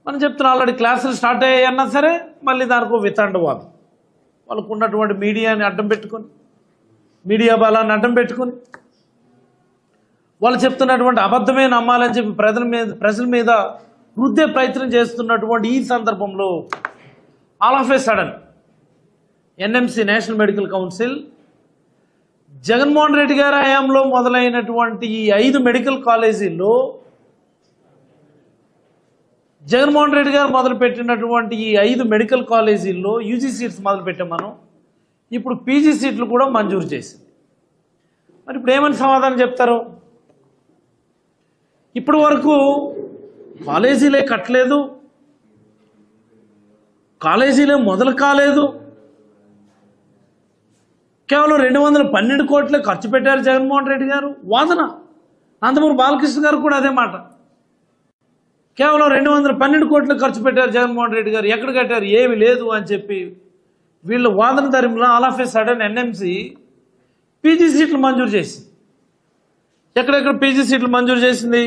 మనం చెప్తున్నాం ఆల్రెడీ క్లాసులు స్టార్ట్ అయ్యాయన్నా సరే మళ్ళీ దానికి వితండవాదం. వాళ్ళకు ఉన్నటువంటి మీడియాని అడ్డం పెట్టుకొని, మీడియా బలాన్ని అడ్డం పెట్టుకొని వాళ్ళు చెప్తున్నటువంటి అబద్ధమే నమ్మాలని చెప్పి ప్రజల మీద రుద్దే ప్రయత్నం చేస్తున్నటువంటి ఈ సందర్భంలో all of A sudden NMC national medical council Jaganmohan Reddy గారి హయాంలో మొదలైనటువంటి ఈ 5 మెడికల్ కాలేజీల్లో జగన్మోహన్ రెడ్డి గారు మొదలుపెట్టినటువంటి ఈ 5 మెడికల్ కాలేజీల్లో యూజీ సీట్స్ మొదలుపెట్టాం మనం. ఇప్పుడు పీజీ సీట్లు కూడా మంజూరు చేసింది. మరి ఇప్పుడు ఏమని సమాధానం చెప్తారు? ఇప్పటి వరకు కాలేజీలే కట్టలేదు, కాలేజీలే మొదలు కాలేదు, కేవలం 212 కోట్లే ఖర్చు పెట్టారు జగన్మోహన్ రెడ్డి గారు వాదన. నందమూరి బాలకృష్ణ గారు కూడా అదే మాట. కేవలం 212 కోట్లు ఖర్చు పెట్టారు జగన్మోహన్ రెడ్డి గారు, ఎక్కడ కట్టారు, ఏమి లేదు అని చెప్పి వీళ్ళ వాదన ధర్మంలో all of A sudden NMC PG సీట్లు మంజూరు చేసింది. ఎక్కడెక్కడ పీజీ సీట్లు మంజూరు చేసింది?